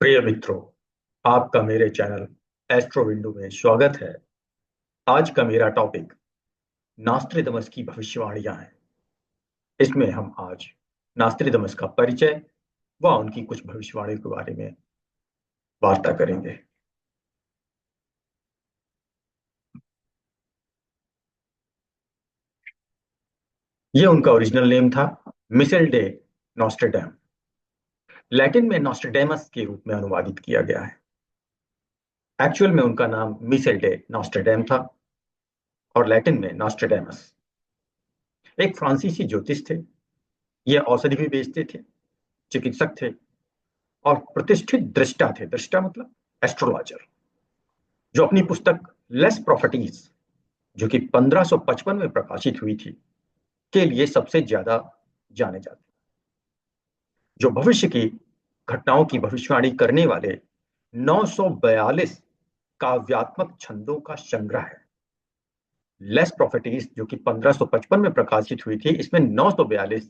प्रिय मित्रों, आपका मेरे चैनल एस्ट्रो विंडो में स्वागत है। आज का मेरा टॉपिक नास्ट्रेदमस की भविष्यवाणियां हैं। इसमें हम आज नास्ट्रेदमस का परिचय व उनकी कुछ भविष्यवाणियों के बारे में वार्ता करेंगे। यह उनका ओरिजिनल नेम था, मिशेल डे नॉस्ट्रेडम। लैटिन में नॉस्ट्रेडेमस के रूप में अनुवादित किया गया है। एक्चुअल में उनका नाम मिशेल डे नॉस्ट्रेडम था और लैटिन में नॉस्ट्रेडेमस। एक फ्रांसीसी ज्योतिष थे। ये औषधि भी बेचते थे, चिकित्सक थे और प्रतिष्ठित दृष्टा थे। दृष्टा मतलब एस्ट्रोलॉजर, जो अपनी पुस्तक लेस प्रॉपर्टीज, जो कि 1555 में प्रकाशित हुई थी, के लिए सबसे ज्यादा जाने जाते, जो भविष्य की घटनाओं की भविष्यवाणी करने वाले 942 काव्यात्मक छंदों का संग्रह है। लेस प्रॉपर्टीज जो कि 1555 में प्रकाशित हुई थी, इसमें 942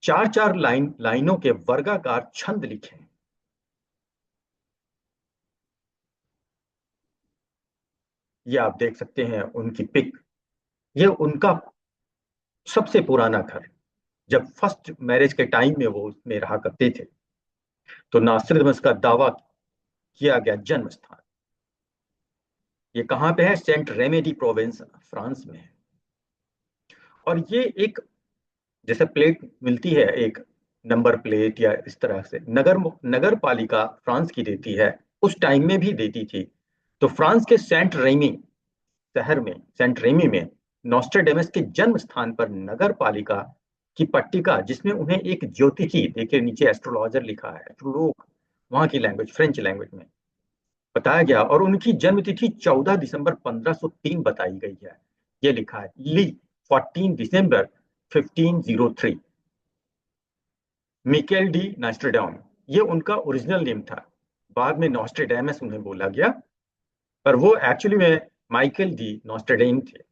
चार चार लाइनों के वर्गाकार छंद लिखे हैं। ये आप देख सकते हैं उनकी पिक। ये उनका सबसे पुराना घर, जब फर्स्ट मैरिज के टाइम में वो उसमें रहा करते थे। तो नास्ट्रेदमस का दावा किया गया जन्म स्थान ये कहाँ पे है? सेंट रेमे डी प्रोवेंस, फ्रांस में है। और ये एक, जैसे प्लेट मिलती है, एक नंबर प्लेट या इस तरह से नगर नगर पालिका फ्रांस की देती है, उस टाइम में भी देती थी। तो फ्रांस के सेंट रेमी शहर में, सेंट रेमी में, नॉस्ट्रेडेमस के जन्म स्थान पर नगर पालिका की पट्टिका, जिसमें उन्हें एक ज्योतिषी, देखिए नीचे एस्ट्रोलॉजर लिखा है, एस्ट्रोलोग वहां की लैंग्वेज, फ्रेंच लैंग्वेज में बताया गया। और उनकी जन्म तिथि 14 दिसंबर 1503 बताई गई है। ये लिखा है ली 14 दिसंबर 1503। मिकेल डी नास्ट्रेडाम, ये उनका ओरिजिनल नेम था। बाद में नॉस्ट्रेडामस उन्हें बोला गया, पर वो एक्चुअली में माइकल डी नॉस्ट्रेडेम थे।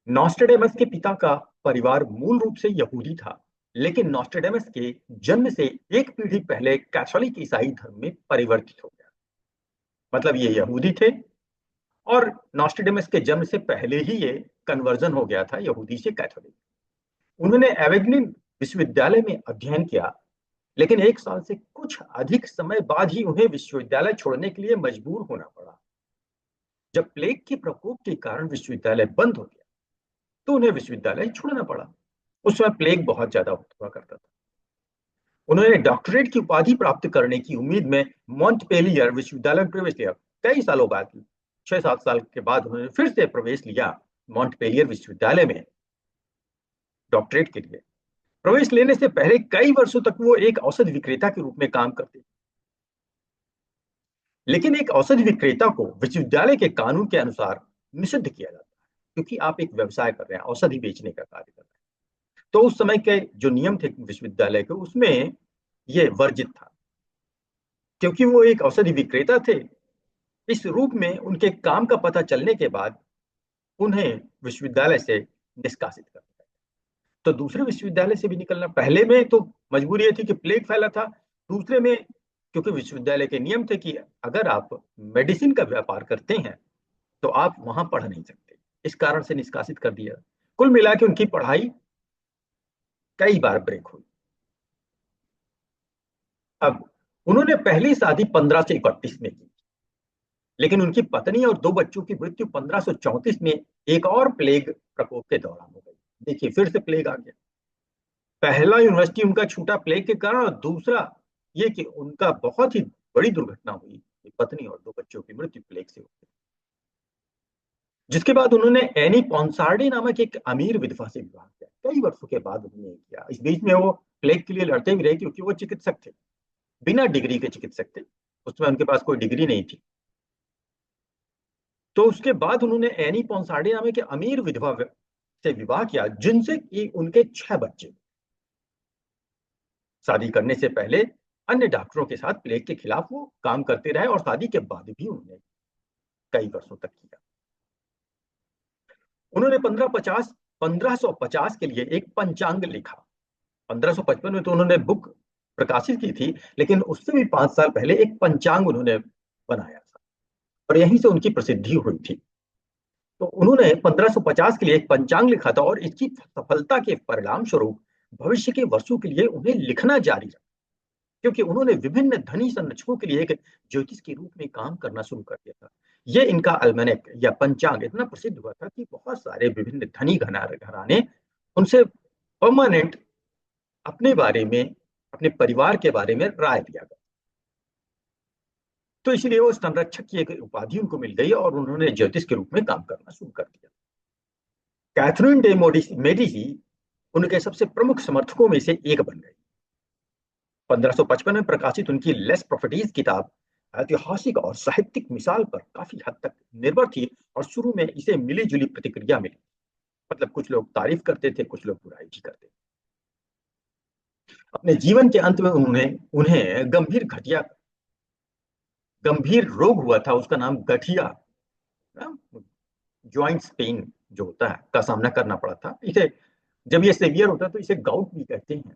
नॉस्ट्रेडेमस के पिता का परिवार मूल रूप से यहूदी था, लेकिन नॉस्ट्रेडेमस के जन्म से एक पीढ़ी पहले कैथोलिक ईसाई धर्म में परिवर्तित हो गया। मतलब ये यहूदी थे और नॉस्ट्रेडेमस के जन्म से पहले ही ये कन्वर्जन हो गया था यहूदी से कैथोलिक। उन्होंने एवेग्निन विश्वविद्यालय में अध्ययन किया, लेकिन एक साल से कुछ अधिक समय बाद ही उन्हें विश्वविद्यालय छोड़ने के लिए मजबूर होना पड़ा। जब प्लेग के प्रकोप के कारण विश्वविद्यालय बंद हो गया, तो उन्हें विश्वविद्यालय छोड़ना पड़ा। उस समय प्लेग बहुत ज्यादा हुआ करता था। उन्होंने डॉक्टरेट की उपाधि प्राप्त करने की उम्मीद में मॉन्टपेलियर विश्वविद्यालय में प्रवेश लिया। कई सालों बाद, 6-7 साल के बाद, उन्होंने फिर से प्रवेश लिया मॉन्टपेलियर विश्वविद्यालय में डॉक्टरेट के लिए। प्रवेश लेने से पहले कई वर्षों तक वो एक औषध विक्रेता के रूप में काम करते, लेकिन एक औषध विक्रेता को विश्वविद्यालय के कानून के अनुसार निषिद्ध किया जाता है, क्योंकि आप एक व्यवसाय कर रहे हैं, औषधि बेचने का कार्य कर रहे हैं। तो उस समय के जो नियम थे विश्वविद्यालय के, उसमें ये वर्जित था। क्योंकि वो एक औषधि विक्रेता थे, इस रूप में उनके काम का पता चलने के बाद उन्हें विश्वविद्यालय से निष्कासित कर दिया। तो दूसरे विश्वविद्यालय से भी निकलना, पहले में तो मजबूरी ये थी कि प्लेग फैला था, दूसरे में क्योंकि विश्वविद्यालय के नियम थे कि अगर आप मेडिसिन का व्यापार करते हैं तो आप वहां पढ़ नहीं सकते, इस कारण से निष्कासित कर दिया। कुल मिला के उनकी पढ़ाई कई बार ब्रेक हुई। अब उन्होंने पहली शादी 1531 में की, लेकिन उनकी पत्नी और दो बच्चों की मृत्यु 1534 में एक और प्लेग प्रकोप के दौरान हो गई। देखिए फिर से प्लेग आ गया। पहला यूनिवर्सिटी उनका छूटा प्लेग के कारण, और दूसरा ये कि उनका बहुत ही बड़ी दुर्घटना हुई कि पत्नी और दो बच्चों की मृत्यु प्लेग से हो गई। जिसके बाद उन्होंने एनी पॉन्सार्डे नामक एक अमीर विधवा से विवाह किया। कई वर्षों के बाद उन्होंने किया। इस बीच में वो प्लेग के लिए लड़ते भी रहे, क्योंकि वो चिकित्सक थे, बिना डिग्री के चिकित्सक थे। उसमें उनके पास कोई डिग्री नहीं थी। तो उसके बाद उन्होंने एनी पॉन्सार्डे नामक के अमीर विधवा से विवाह किया, जिनसे कि उनके 6 बच्चे। शादी करने से पहले अन्य डॉक्टरों के साथ प्लेग के खिलाफ वो काम करते रहे, और शादी के बाद भी उन्होंने कई वर्षों तक किया। उन्होंने 1550 1550 के लिए एक पंचांग लिखा, 1555 में तो उन्होंने बुक प्रकाशित की थी, लेकिन उससे भी 5 साल पहले एक पंचांग उन्होंने बनाया था और यहीं से उनकी प्रसिद्धि हुई थी। तो उन्होंने 1550 के लिए एक पंचांग लिखा था और इसकी सफलता के परिणाम स्वरूप भविष्य के वर्षों के लिए उन्हें लिखना जारी रखा, क्योंकि उन्होंने विभिन्न धनी संरक्षकों के लिए एक ज्योतिष के रूप में काम करना शुरू कर दिया था। ये इनका अल्मेनेक या पंचांग इतना प्रसिद्ध हुआ था कि बहुत सारे विभिन्न धनी घराने उनसे परमानेंट अपने बारे में, अपने परिवार के बारे में राय लिया गया। तो इसलिए वो संरक्षक की एक उपाधि उनको मिल गई और उन्होंने ज्योतिष के रूप में काम करना शुरू कर दिया। कैथरीन डे मेडिसी उनके सबसे प्रमुख समर्थकों में से एक बन गई। 1555 में प्रकाशित उनकी लेस प्रॉपर्टीज किताब ऐतिहासिक और साहित्यिक मिसाल पर काफी हद तक निर्भर थी और शुरू में इसे मिली जुली प्रतिक्रिया मिली। मतलब कुछ लोग तारीफ करते थे, कुछ लोग बुराई भी करते थे। अपने जीवन के अंत में उन्हें गंभीर रोग हुआ था, उसका नाम गठिया, जॉइंट्स पेन जो होता है, का सामना करना पड़ा था। इसे जब ये सेवियर होता है तो इसे गाउट भी कहते हैं।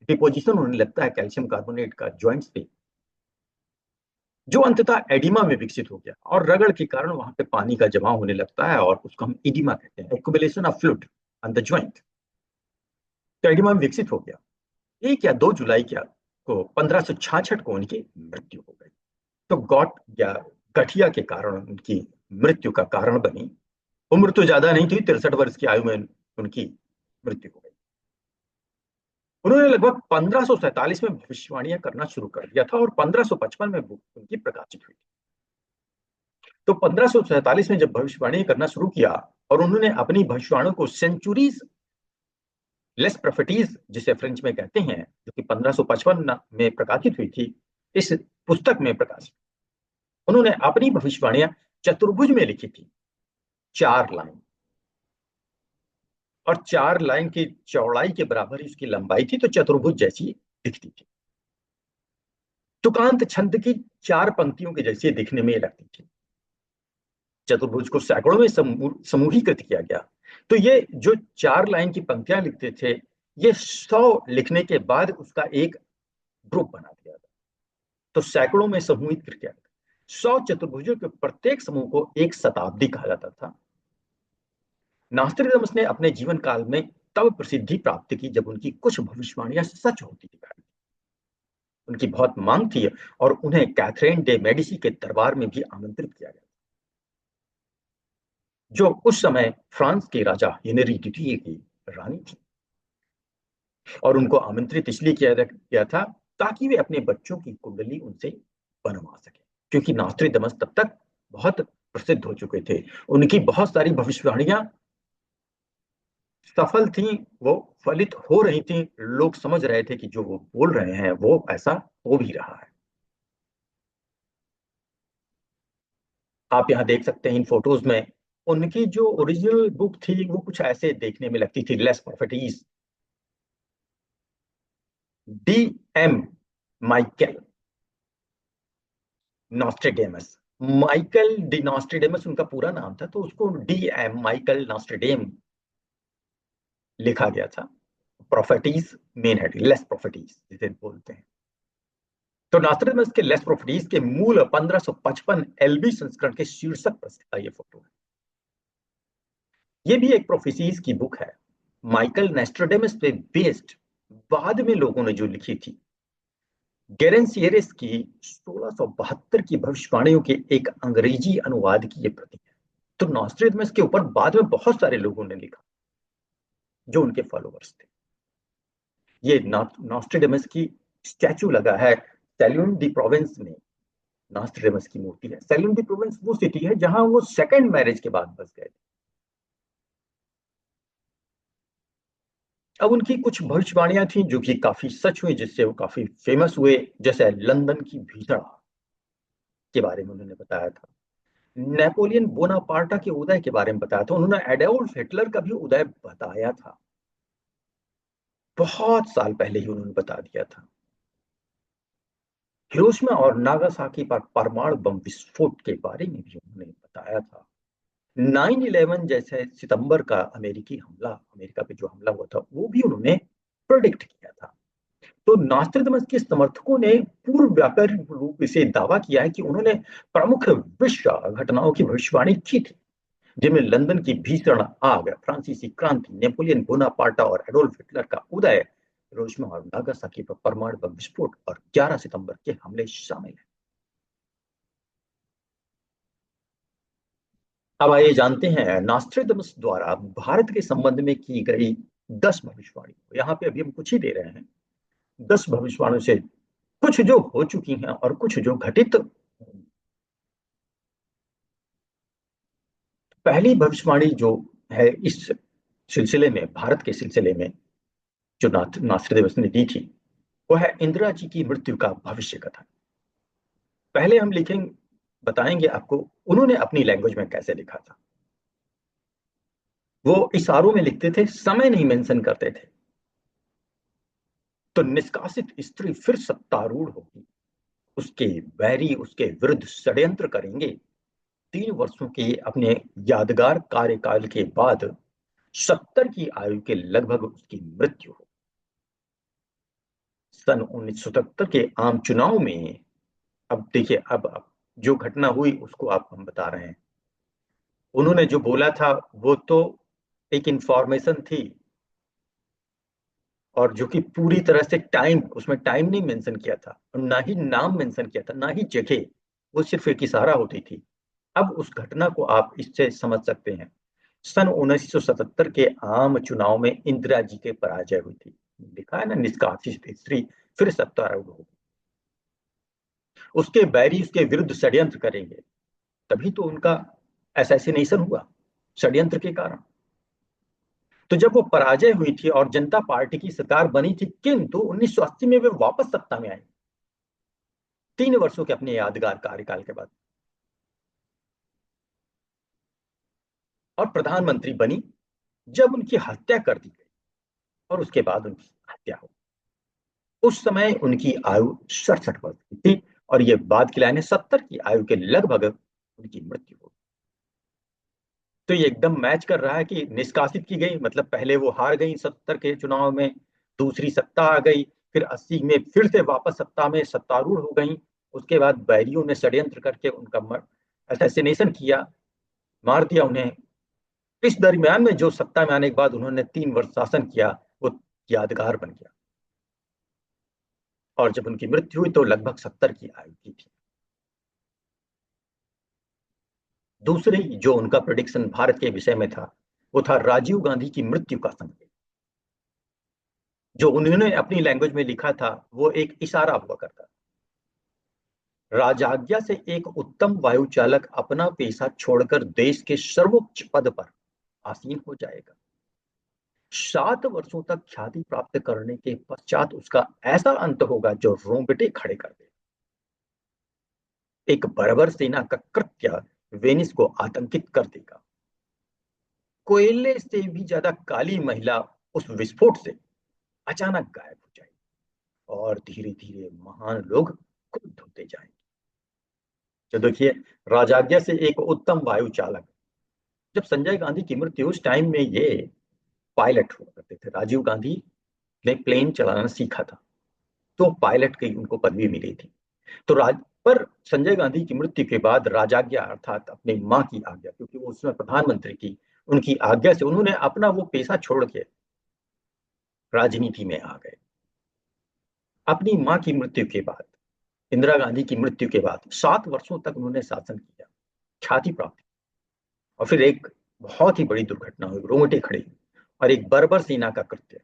डिपोजिशन होने लगता है कैल्शियम कार्बोनेट का जॉइंट्स पे, जो अंततः एडिमा में विकसित हो गया और रगड़ के कारण वहां पे पानी का जमाव होने लगता है और उसको हम एडिमा कहते हैं, accumulation of fluid on the joint. तो एडिमा में विकसित हो गया। 1 या 2 जुलाई को 1566 को उनकी मृत्यु हो गई। तो गॉट या गठिया के कारण उनकी मृत्यु का कारण बनी। उम्र तो ज्यादा नहीं थी, 63 वर्ष की आयु में उनकी मृत्यु हो गई। उन्होंने लगभग 1547 में भविष्यवाणियां करना शुरू कर दिया था और 1555 में उनकी प्रकाशित हुई। तो 1547 में जब भविष्यवाणी करना शुरू किया और उन्होंने अपनी भविष्यवाणियों को सेंचुरीज लेस प्रोफेटीज जिसे फ्रेंच में कहते हैं, जो कि 1555 में प्रकाशित हुई थी, इस पुस्तक में प्रकाशित उन्होंने अपनी भविष्यवाणियां चतुर्भुज में लिखी थी, 4 लाइन, और 4 लाइन की चौड़ाई के बराबर ही उसकी लंबाई थी, तो चतुर्भुज जैसी दिखती थी। तुकांत छंद की 4 पंक्तियों के जैसे दिखने में लगती थी। चतुर्भुज को सैकड़ों में समूहीकृत किया गया। तो ये जो 4 लाइन की पंक्तियां लिखते थे, ये 100 लिखने के बाद उसका एक ग्रुप बना दिया था। तो सैकड़ों में समूहित कर किया। 100 चतुर्भुजों के प्रत्येक समूह को एक शताब्दी कहा जाता था। नास्ट्रेडमस ने अपने जीवन काल में तब प्रसिद्धि प्राप्त की जब उनकी कुछ भविष्यवाणियां सच होती दिखाई। उनकी बहुत मांग थी और उन्हें कैथरीन डे मेडिसी के दरबार में भी आमंत्रित किया गया, जो उस समय फ्रांस के राजा हेनरी द्वितीय की रानी थी। और उनको आमंत्रित इसलिए किया गया था ताकि वे अपने बच्चों की कुंडली उनसे बनवा सके, क्योंकि नास्ट्रेडमस तब तक बहुत प्रसिद्ध हो चुके थे। उनकी बहुत सारी भविष्यवाणियां सफल थी, वो फलित हो रही थी। लोग समझ रहे थे कि जो वो बोल रहे हैं वो ऐसा हो भी रहा है। आप यहाँ देख सकते हैं इन फोटोज में, उनकी जो ओरिजिनल बुक थी वो कुछ ऐसे देखने में लगती थी, Les Propheties, de M Michael Nostradamus. Michael de Nostradamus उनका पूरा नाम था, तो उसको डी एम माइकल नॉस्ट्रेडेम लिखा गया था। Properties main head, less properties जिसे बोलते हैं। तो नॉस्ट्रेडेमस के लेस प्रॉपर्टीज के मूल 1555 एलबी संस्करण के शीर्षक पर स्थित ये फोटो है। ये भी एक प्रोफेसीज की बुक है, माइकल नॉस्ट्रेडेमस पे बेस्ड। बाद में लोगों ने जो लिखी थी, गेरेंसियरेस की 1672 की भविष्यवाणियों के एक अंग्रेजी अनुवाद की ये प्रति है। तो नॉस्ट्रेडमस के ऊपर बाद में बहुत सारे लोगों ने लिखा जो उनके फॉलोअर्स थे। ये नॉस्ट्रेडमस की स्टैचू लगा है सैलून दी प्रोविंस में। नॉस्ट्रेडमस की मूर्ति है। सैलून दी प्रोविंस वो सिटी है जहां वो सेकंड मैरिज के बाद बस गए थे। अब उनकी कुछ भविष्यवाणियां थी जो कि काफी सच हुई, जिससे वो काफी फेमस हुए। जैसे लंदन की भीषण के बारे में उन्होंने बताया था, नेपोलियन बोनापार्टा के उदय के बारे में बताया था, उन्होंने एडोल्फ हिटलर का भी उदय बताया था। बहुत साल पहले ही उन्होंने बता दिया था। हिरोशिमा और नागासाकी पर परमाणु बम विस्फोट के बारे में भी उन्होंने बताया था। 9/11 जैसे सितंबर का अमेरिकी हमला, अमेरिका पे जो हमला हुआ था, वो भी उन्होंने प्रोडिक्ट किया था। तो नास्ट्राडामस के समर्थकों ने पूर्व व्यापक रूप से दावा किया है कि उन्होंने प्रमुख विश्व घटनाओं की भविष्यवाणी की थी, जिनमें लंदन की भीषण आग, फ्रांसीसी क्रांति, नेपोलियन बोनापार्टा और एडोल्फ हिटलर का उदय, हिरोशिमा और नागासाकी पर परमाणु बम विस्फोट और 11 सितंबर के हमले शामिल हैं। अब आइए जानते हैं नास्ट्राडामस द्वारा भारत के संबंध में की गई 10 भविष्यवाणी। यहाँ पे अभी हम कुछ ही दे रहे हैं। 10 भविष्यवाणियों से कुछ जो हो चुकी हैं और कुछ जो घटित। पहली भविष्यवाणी जो है इस सिलसिले में, भारत के सिलसिले में, जो नास्ट्राडामस ने दी थी, वो है इंदिरा जी की मृत्यु का भविष्य कथन। पहले हम लिखेंगे, बताएंगे आपको उन्होंने अपनी लैंग्वेज में कैसे लिखा था। वो इशारों में लिखते थे, समय नहीं मेंशन करते थे। तो निष्कासित स्त्री फिर सत्तारूढ़ होगी, उसके बैरी उसके विरुद्ध षड्यंत्र करेंगे। 3 वर्षों के अपने यादगार कार्यकाल के बाद 70 की आयु के लगभग उसकी मृत्यु हो। सन 1977 के आम चुनाव में, अब देखिए, अब जो घटना हुई उसको आप हम बता रहे हैं। उन्होंने जो बोला था वो तो एक इंफॉर्मेशन थी, और जो कि पूरी तरह से टाइम, उसमें टाइम नहीं मेंशन किया था, और ना ही नाम मेंशन किया था, ना ही जगह। वो सिर्फ एक इशारा होती थी। अब उस घटना को आप इससे समझ सकते हैं। सन 1977 के आम चुनाव में इंदिरा जी के पराजय हुई थी। लिखा है ना, निष्कासित स्त्री फिर सत्तारूढ़ होगी, उसके बैरी उसके विरुद्ध षड्यंत्र करेंगे। तभी तो उनका असैसिनेशन हुआ, षड्यंत्र के कारण। तो जब वो पराजय हुई थी और जनता पार्टी की सरकार बनी थी, किंतु 1980 में वे वापस सत्ता में आई, 3 वर्षों के अपने यादगार कार्यकाल के बाद, और प्रधानमंत्री बनी जब उनकी हत्या कर दी गई। और उसके बाद उनकी हत्या हो, उस समय उनकी आयु 67 वर्ष की थी। और ये बाद की लाइन है, 70 की आयु के लगभग उनकी मृत्यु हो। तो ये एकदम मैच कर रहा है कि निष्कासित की गई, मतलब पहले वो हार गई 70 के चुनाव में, दूसरी सत्ता आ गई, फिर 80 में फिर से वापस सत्ता में सत्तारूढ़ हो गई। उसके बाद बैरियों ने षड्यंत्र करके उनका असैसिनेशन किया, मार दिया उन्हें। इस दरमियान में जो सत्ता में आने के बाद उन्होंने 3 वर्ष शासन किया, वो यादगार बन गया। और जब उनकी मृत्यु हुई तो लगभग 70 की आयु की थी। दूसरी जो उनका प्रेडिक्शन भारत के विषय में था, वो था राजीव गांधी की मृत्यु का संकेत। जो उन्होंने अपनी लैंग्वेज में लिखा था वो एक इशारा हुआ करता। राजाज्ञा से एक उत्तम वायुचालक अपना पेशा छोड़कर देश के सर्वोच्च पद पर आसीन हो जाएगा। 7 वर्षों तक ख्याति प्राप्त करने के पश्चात उसका ऐसा अंत होगा जो रोंगटे खड़े कर दे। एक बर्बर सेना का कृत्य वेनिस को आतंकित कर देगा। कोयले से भी ज्यादा काली महिला उस विस्फोट से अचानक गायब हो जाएगी, और धीरे धीरे महान लोग क्रुद्ध होते जाएंगे। तो देखिए, राजाज्ञा से एक उत्तम वायु चालक। जब संजय गांधी की मृत्यु, उस टाइम में ये पायलट हुआ करते थे। राजीव गांधी ने प्लेन चलाना सीखा था, तो पायलट की उनको पदवी मिली थी। तो राज पर संजय गांधी की मृत्यु के बाद राजाज्ञा, अर्थात अपनी माँ की आज्ञा, क्योंकि वो उसमें प्रधानमंत्री थी, उनकी आज्ञा से उन्होंने अपना वो पेशा छोड़ के राजनीति में आ गए। अपनी माँ की मृत्यु के बाद, इंदिरा गांधी की मृत्यु के बाद 7 वर्षों तक उन्होंने शासन किया, ख्याति प्राप्त। और फिर एक बहुत ही बड़ी दुर्घटना हुई, रोंगटे खड़े हुए, और एक बर्बर सेना का कृत्य।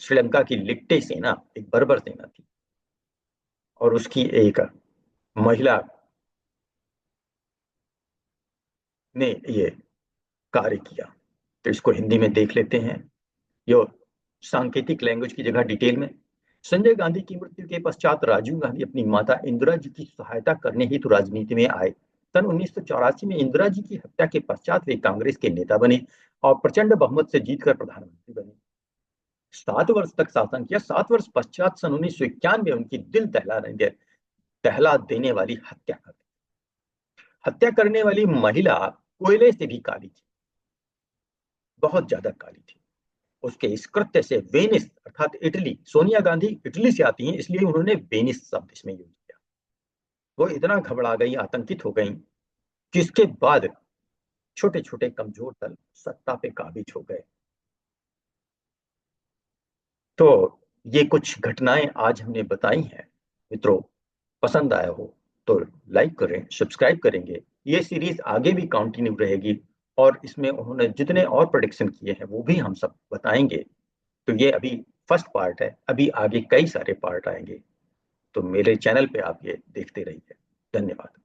श्रीलंका की लिट्टे सेना एक बर्बर सेना थी, और उसकी एक महिला ने ये कार्य किया। तो इसको हिंदी में देख लेते हैं, यो सांकेतिक लैंग्वेज की जगह डिटेल में। संजय गांधी की मृत्यु के पश्चात राजीव गांधी अपनी माता इंदिरा जी की सहायता करने हेतु राजनीति में आए। सन 1984 में इंदिरा जी की हत्या के पश्चात वे कांग्रेस के नेता बने और प्रचंड बहुमत से जीतकर प्रधानमंत्री बने। 7 वर्ष तक शासन किया। 7 वर्ष पश्चात सन 1991 में उनकी दिल दहला देने वाली हत्या कर दी। हत्या करने वाली महिला कोयले से भी काली थी, बहुत ज्यादा काली थी। उसके इस कृत्य से वेनिस अर्थात इटली, सोनिया गांधी इटली से आती हैं इसलिए उन्होंने वेनिस शब्द इसमें यूज किया। वो इतना घबरा गई, आतंकित हो गई कि इसके बाद छोटे छोटे कमजोर दल सत्ता पे काबिज हो गए। तो ये कुछ घटनाएं आज हमने बताई हैं। मित्रों, पसंद आया हो तो लाइक करें, सब्सक्राइब करेंगे। ये सीरीज आगे भी कंटिन्यू रहेगी और इसमें उन्होंने जितने और प्रोडिक्शन किए हैं वो भी हम सब बताएंगे। तो ये अभी फर्स्ट पार्ट है, अभी आगे कई सारे पार्ट आएंगे। तो मेरे चैनल पे आप ये देखते रहिए। धन्यवाद।